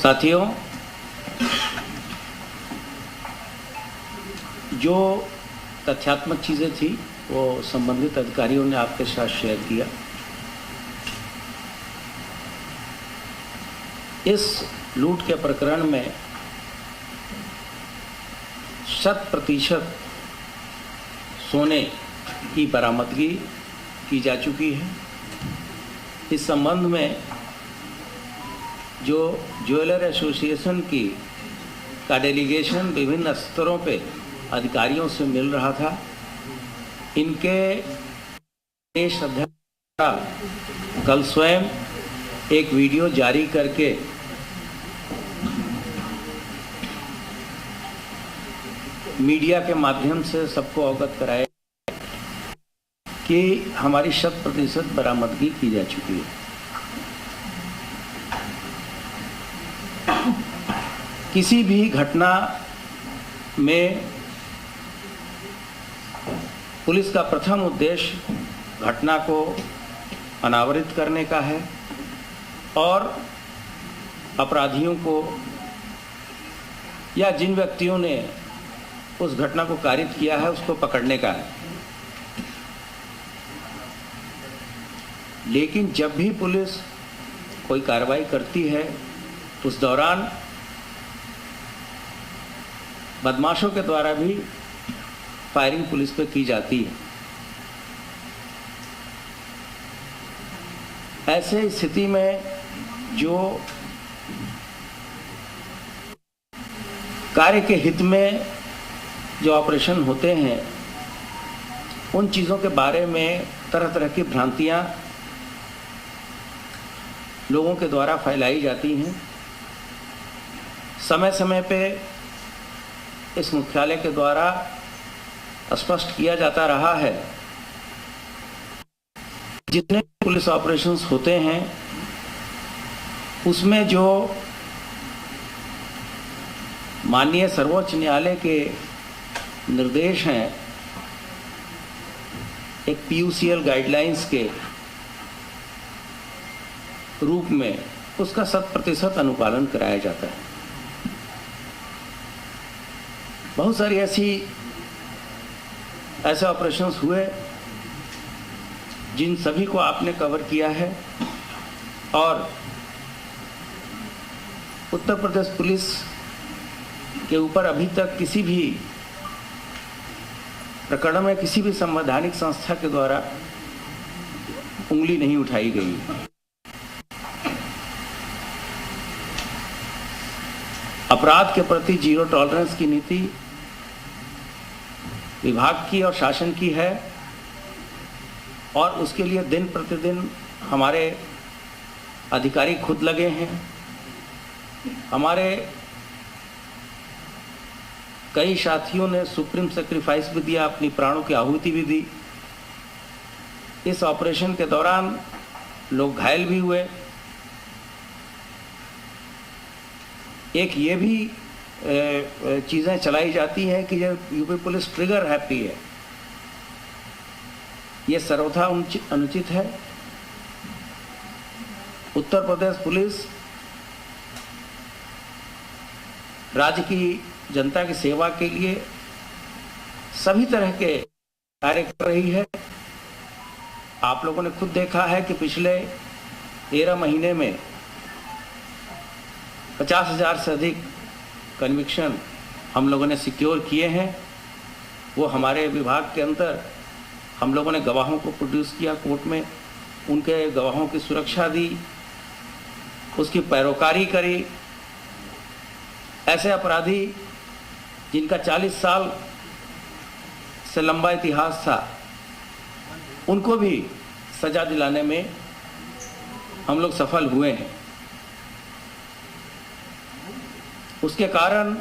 साथियों, जो तथ्यात्मक चीज़ें थी वो संबंधित अधिकारियों ने आपके साथ शेयर किया। इस लूट के प्रकरण में 100% सोने की बरामदगी की जा चुकी है। इस संबंध में जो ज्वेलर एसोसिएशन का डेलीगेशन विभिन्न स्तरों पे अधिकारियों से मिल रहा था, इनके प्रदेश अध्यक्ष कल स्वयं एक वीडियो जारी करके मीडिया के माध्यम से सबको अवगत कराया कि हमारी 100% बरामदगी की जा चुकी है। किसी भी घटना में पुलिस का प्रथम उद्देश्य घटना को अनावरित करने का है और अपराधियों को या जिन व्यक्तियों ने उस घटना को कारित किया है उसको पकड़ने का है। लेकिन जब भी पुलिस कोई कार्रवाई करती है उस दौरान बदमाशों के द्वारा भी फायरिंग पुलिस पे की जाती है। ऐसे स्थिति में जो कार्य के हित में जो ऑपरेशन होते हैं उन चीज़ों के बारे में तरह तरह की भ्रांतियां लोगों के द्वारा फैलाई जाती हैं। समय समय पे इस मुख्यालय के द्वारा स्पष्ट किया जाता रहा है, जितने पुलिस ऑपरेशंस होते हैं उसमें जो माननीय सर्वोच्च न्यायालय के निर्देश हैं, एक PUCL गाइडलाइंस के रूप में उसका 100% अनुपालन कराया जाता है। बहुत सारी ऐसे ऑपरेशंस हुए जिन सभी को आपने कवर किया है और उत्तर प्रदेश पुलिस के ऊपर अभी तक किसी भी प्रकरण में किसी भी संवैधानिक संस्था के द्वारा उंगली नहीं उठाई गई। अपराध के प्रति जीरो टॉलरेंस की नीति विभाग की और शासन की है और उसके लिए दिन प्रतिदिन हमारे अधिकारी खुद लगे हैं। हमारे कई साथियों ने सुप्रीम सेक्रीफाइस भी दिया, अपनी प्राणों की आहुति भी दी। इस ऑपरेशन के दौरान लोग घायल भी हुए। एक ये भी चीज़ें चलाई जाती हैं कि ये यूपी पुलिस ट्रिगर हैप्पी है, ये सर्वथा अनुचित है। उत्तर प्रदेश पुलिस राज्य की जनता की सेवा के लिए सभी तरह के कार्य कर रही है। आप लोगों ने खुद देखा है कि पिछले 13 महीने में 50,000 से अधिक कन्विक्शन हम लोगों ने सिक्योर किए हैं। वो हमारे विभाग के अंदर हम लोगों ने गवाहों को प्रोड्यूस किया कोर्ट में, उनके गवाहों की सुरक्षा दी, उसकी पैरोकारी करी। ऐसे अपराधी जिनका 40 साल से लंबा इतिहास था उनको भी सजा दिलाने में हम लोग सफल हुए हैं। उसके कारण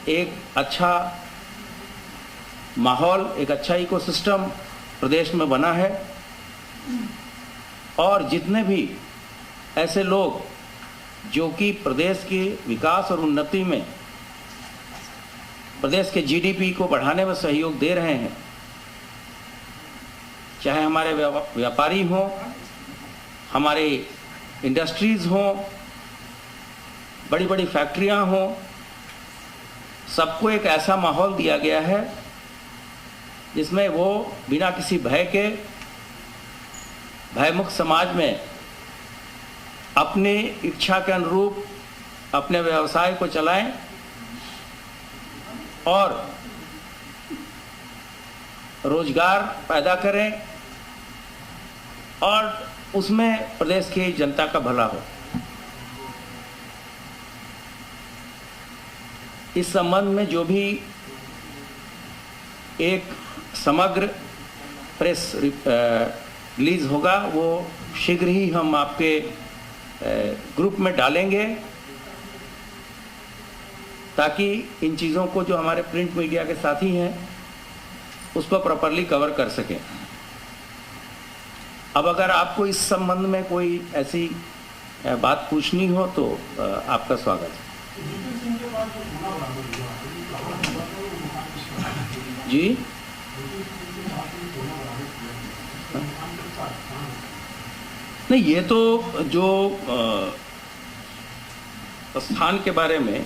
एक अच्छा माहौल, एक अच्छा इकोसिस्टम प्रदेश में बना है और जितने भी ऐसे लोग जो कि प्रदेश के विकास और उन्नति में, प्रदेश के GDP को बढ़ाने में सहयोग दे रहे हैं, चाहे हमारे व्यापारी हों, हमारे इंडस्ट्रीज हों, बड़ी बड़ी फैक्ट्रियां हों, सबको एक ऐसा माहौल दिया गया है जिसमें वो बिना किसी भय के, भयमुक्त समाज में अपनी इच्छा के अनुरूप अपने व्यवसाय को चलाएं और रोजगार पैदा करें और उसमें प्रदेश की जनता का भला हो। इस संबंध में जो भी एक समग्र प्रेस रिलीज होगा वो शीघ्र ही हम आपके ग्रुप में डालेंगे, ताकि इन चीज़ों को जो हमारे प्रिंट मीडिया के साथी हैं उसको प्रॉपरली कवर कर सकें। अब अगर आपको इस संबंध में कोई ऐसी बात पूछनी हो तो आपका स्वागत है। जी, नहीं, ये तो जो स्थान के बारे में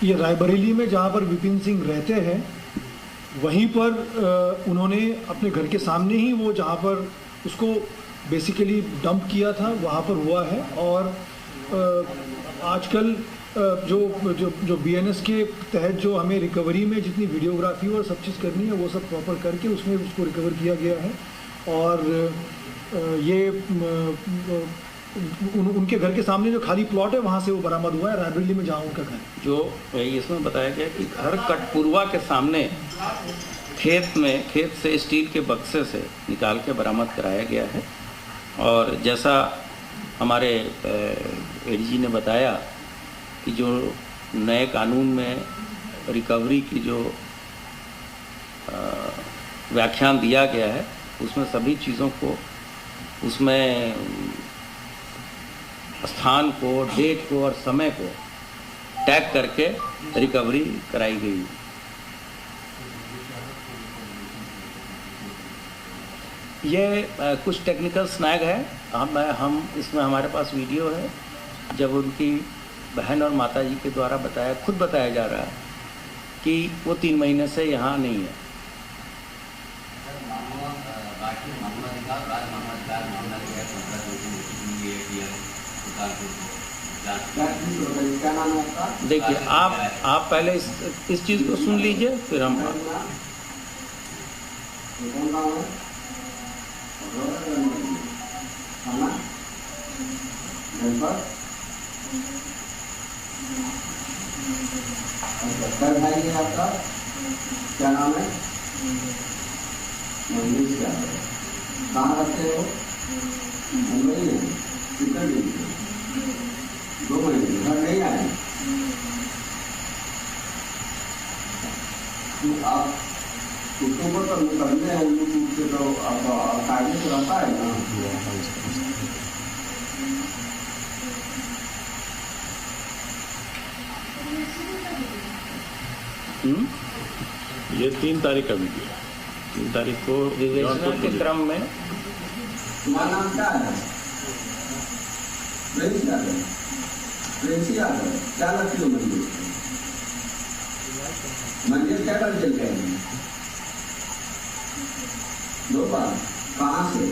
ये रायबरेली में जहाँ पर विपिन सिंह रहते हैं वहीं पर उन्होंने अपने घर के सामने ही वो जहाँ पर उसको बेसिकली डंप किया था वहाँ पर हुआ है। और आजकल जो जो जो बीएनएस के तहत जो हमें रिकवरी में जितनी वीडियोग्राफी और सब चीज़ करनी है वो सब प्रॉपर करके उसमें उसको रिकवर किया गया है। और ये उनके घर के सामने जो खाली प्लॉट है वहाँ से वो बरामद हुआ है, रायबरेली में जहाँ उनका घर। जो इसमें बताया गया कि घर कटपुरवा के सामने खेत से स्टील के बक्से से निकाल के बरामद कराया गया है। और जैसा हमारे एडीजी ने बताया कि जो नए कानून में रिकवरी की जो व्याख्यान दिया गया है उसमें सभी चीज़ों को, उसमें स्थान को, डेट को और समय को टैग करके रिकवरी कराई गई। ये कुछ टेक्निकल स्नैग है। हम इसमें हमारे पास वीडियो है जब उनकी बहन और माता जी के द्वारा खुद बताया जा रहा है कि वो 3 महीने से यहाँ नहीं है। देखिए, आप पहले इस चीज़ को सुन लीजिए, फिर हम भाई है आपका, क्या नाम है? मंदिर क्या है? कहाँ रहते हो? मुंबई में। कितने दिन से? 2 महीने घर नहीं आए? तो आप उसको तो निकलने हैं यूट्यूब से, तो आप कायदे से रहता है ना? ये 3 तारीख का वीडियो है। 3 तारीख को विवेचना के क्रम में तुम्हारा नाम क्या है? प्रेम यादव। प्रेम यादव क्या लगती हो? मंदिर क्या कर चल गए? 2 बार। कहाँ से?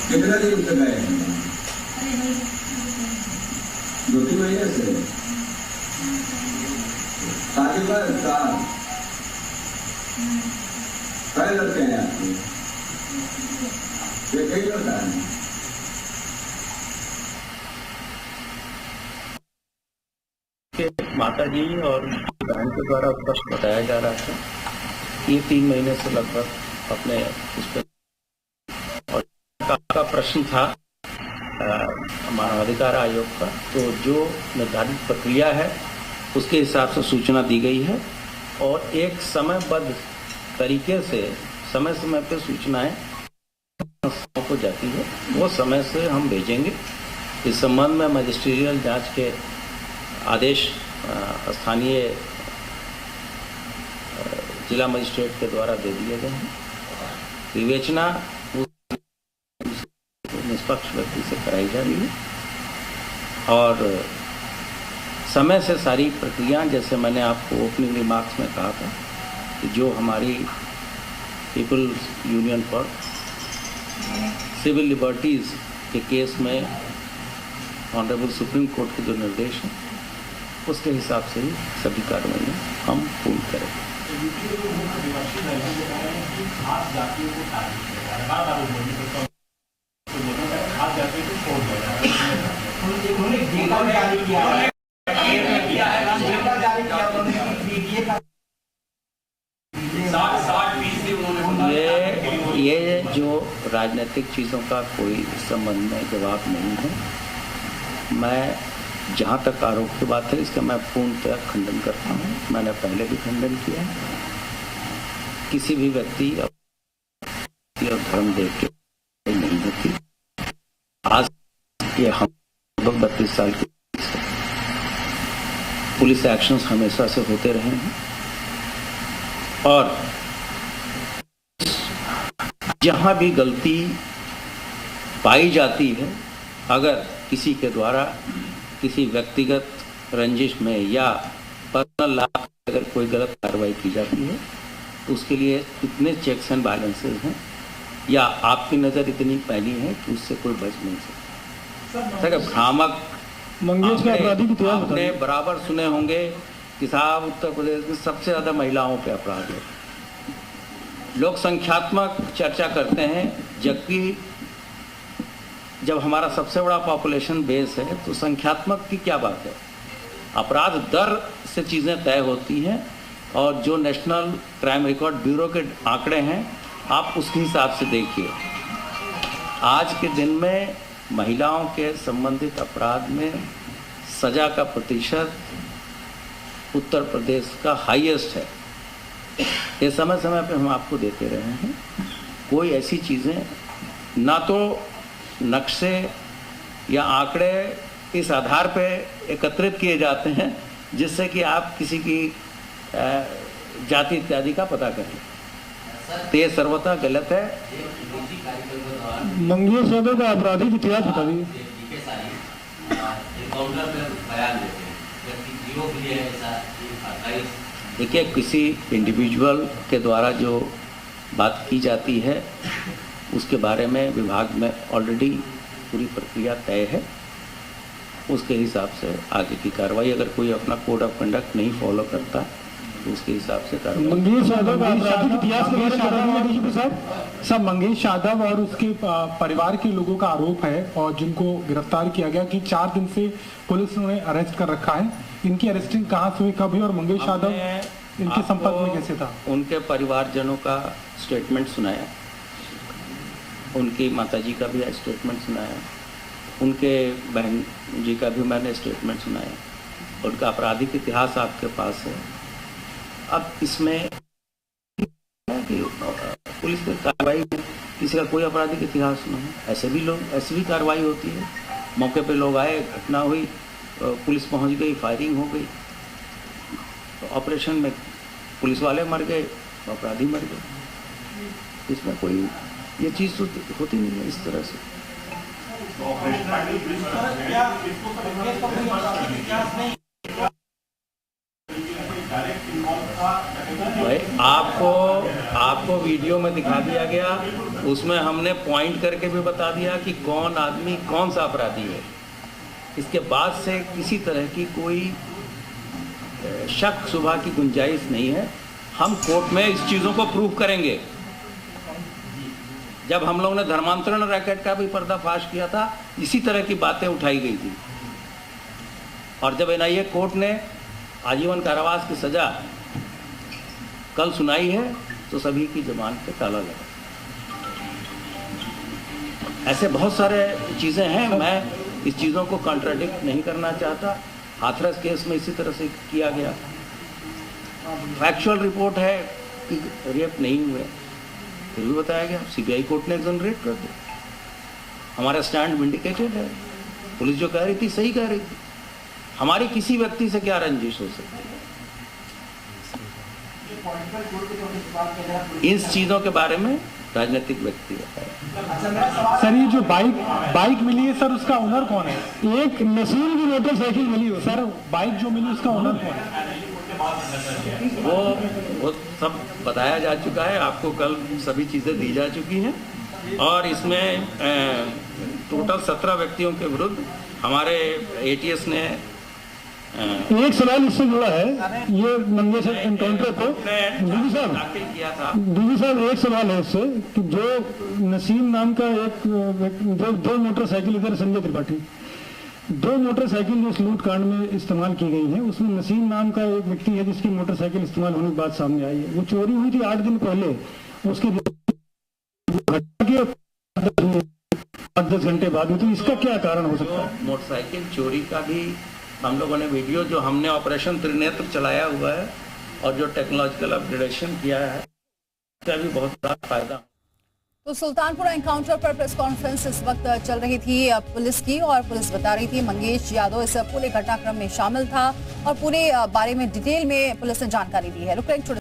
कितने दिन से गए हैं? 2-3 महीने से। शादी का कई लड़के हैं आपके? ये कई लड़का है? माता जी और बहन के द्वारा स्पष्ट बताया जा रहा था कि ये 3 महीने से लगभग अपने उस पर, और का प्रश्न था मानवाधिकार आयोग का, तो जो निर्धारित प्रक्रिया है उसके हिसाब से सूचना दी गई है और एक समयबद्ध तरीके से समय समय पर सूचनाएं को जाती है, वो समय से हम भेजेंगे। इस संबंध में मजिस्ट्रियल जांच के आदेश स्थानीय जिला मजिस्ट्रेट के द्वारा दे दिए गए हैं। विवेचना निष्पक्ष व्यक्ति से कराई जा रही है और समय से सारी प्रक्रिया, जैसे मैंने आपको ओपनिंग रिमार्क्स में कहा था कि जो हमारी People's Union for Civil Liberties के केस में ऑनरेबल सुप्रीम कोर्ट के जो निर्देश हैं उसके हिसाब से ही सभी कार्रवाइयाँ हम पूर्ण करेंगे। ये जो राजनीतिक चीज़ों का कोई संबंध में जवाब नहीं है। मैं जहाँ तक आरोप की बात है इसका मैं पूर्णतः खंडन करता हूँ। मैंने पहले भी खंडन किया है। किसी भी व्यक्ति और धर्म देख के नहीं होती। आज ये हम लोग 32 साल के पुलिस एक्शंस हमेशा से होते रहे हैं और जहाँ भी गलती पाई जाती है, अगर किसी के द्वारा किसी व्यक्तिगत रंजिश में या पर्सनल लाभ अगर कोई गलत कार्रवाई की जाती है तो उसके लिए कितने चेक्स एंड बैलेंसेस हैं या आपकी नज़र इतनी फैली है कि उससे कोई बच नहीं सकता। भ्रामक मंगेश का अपराधी इतिहास आपने बराबर सुने होंगे कि साहब उत्तर प्रदेश में सबसे ज़्यादा महिलाओं पे अपराध है। लोग संख्यात्मक चर्चा करते हैं, जबकि जब हमारा सबसे बड़ा पॉपुलेशन बेस है तो संख्यात्मक की क्या बात है। अपराध दर से चीज़ें तय होती हैं और जो नेशनल क्राइम रिकॉर्ड ब्यूरो के आंकड़े हैं आप उसके हिसाब से देखिए। आज के दिन में महिलाओं के संबंधित अपराध में सजा का प्रतिशत उत्तर प्रदेश का हाईएस्ट है। ये समय समय पे हम आपको देते रहे हैं। कोई ऐसी चीज़ें ना तो नक्शे या आंकड़े इस आधार पे एकत्रित किए जाते हैं जिससे कि आप किसी की जाति इत्यादि का पता करें। तो ये सर्वथा गलत है। मंगेश यादव का आपराधिक इतिहास बता दीजिए। देखिए, किसी इंडिविजुअल के द्वारा जो बात की जाती है उसके बारे में विभाग में ऑलरेडी पूरी प्रक्रिया तय है। उसके हिसाब से आगे की कार्रवाई, अगर कोई अपना कोड ऑफ कंडक्ट नहीं फॉलो करता तो उसके हिसाब से कार्रवाई। मंगेश यादव का आपराधिक इतिहास के बारे में साहब, मंगेश यादव और उसके परिवार के लोगों का आरोप है और जिनको गिरफ्तार किया गया कि 4 दिन से पुलिस ने अरेस्ट कर रखा है। इनकी अरेस्टिंग कहाँ से हुई, कब हुई और मंगेश यादव इनके संपर्क में कैसे था? उनके परिवारजनों का स्टेटमेंट सुनाया, उनकी माताजी का भी स्टेटमेंट सुनाया, उनके बहन जी का भी मैंने स्टेटमेंट सुनाया। उनका आपराधिक इतिहास आपके पास है। अब इसमें पुलिस की कार्रवाई में किसी का कोई आपराधिक इतिहास न हो, ऐसे भी कार्रवाई होती है। मौके पे लोग आए, घटना हुई, पुलिस पहुंच गई, फायरिंग हो गई, तो ऑपरेशन में पुलिस वाले मर गए, अपराधी मर गए। इसमें कोई ये चीज़ तो होती नहीं है इस तरह से। भाई आपको वीडियो में दिखा दिया गया, उसमें हमने पॉइंट करके भी बता दिया कि कौन आदमी कौन सा अपराधी है। इसके बाद से किसी तरह की कोई शक शुबा की गुंजाइश नहीं है। हम कोर्ट में इस चीज़ों को प्रूव करेंगे। जब हम लोगों ने धर्मांतरण रैकेट का भी पर्दाफाश किया था, इसी तरह की बातें उठाई गई थी और जब एनआईए कोर्ट ने आजीवन कारावास की सजा कल सुनाई है तो सभी की जबान पे ताला लगा। ऐसे बहुत सारे चीज़ें हैं, मैं इस चीज़ों को कॉन्ट्राडिक्ट नहीं करना चाहता। हाथरस केस में इसी तरह से किया गया। फैक्चुअल रिपोर्ट है कि रेप नहीं हुए, फिर भी बताया गया। सीबीआई कोर्ट ने एक्सोनरेट कर दिया। हमारा स्टैंड विंडिकेटेड है। पुलिस जो कह रही थी सही कह रही थी। हमारी किसी व्यक्ति से क्या रंजिश हो सकती है? इन चीजों के बारे में राजनीतिक व्यक्ति बताए। सर, ये जो बाइक मिली है सर, उसका ओनर कौन है? एक नसीम की मोटरसाइकिल मिली है सर, बाइक जो मिली उसका ओनर कौन है? वो सब बताया जा चुका है, आपको कल सभी चीजें दी जा चुकी हैं और इसमें टोटल 17 व्यक्तियों के विरुद्ध हमारे एटीएस ने एक सवाल इससे जुड़ा है, ये मंगेश एनकाउंटर को डीजी साहब एक सवाल है इससे कि जो नसीम नाम का एक दो मोटरसाइकिल, इधर संजय त्रिपाठी, 2 मोटरसाइकिल जो इस लूट कांड में इस्तेमाल की गई है, उसमें नसीम नाम का एक व्यक्ति है जिसकी मोटरसाइकिल इस्तेमाल होने की बात सामने आई है। वो चोरी हुई थी 8 दिन पहले, उसकी 10 घंटे बाद हुई, तो इसका क्या कारण हो सकता है? मोटरसाइकिल चोरी का भी हम लोगों ने वीडियो, जो हमने ऑपरेशन त्रिनेत्र चलाया हुआ है और जो टेक्नोलॉजिकल अपग्रेडेशन किया है, उसका भी बहुत बड़ा फायदा। तो सुल्तानपुरा एनकाउंटर पर प्रेस कॉन्फ्रेंस इस वक्त चल रही थी पुलिस की, और पुलिस बता रही थी मंगेश यादव इस पूरे घटनाक्रम में शामिल था और पूरे बारे में डिटेल में पुलिस ने जानकारी दी है। रुक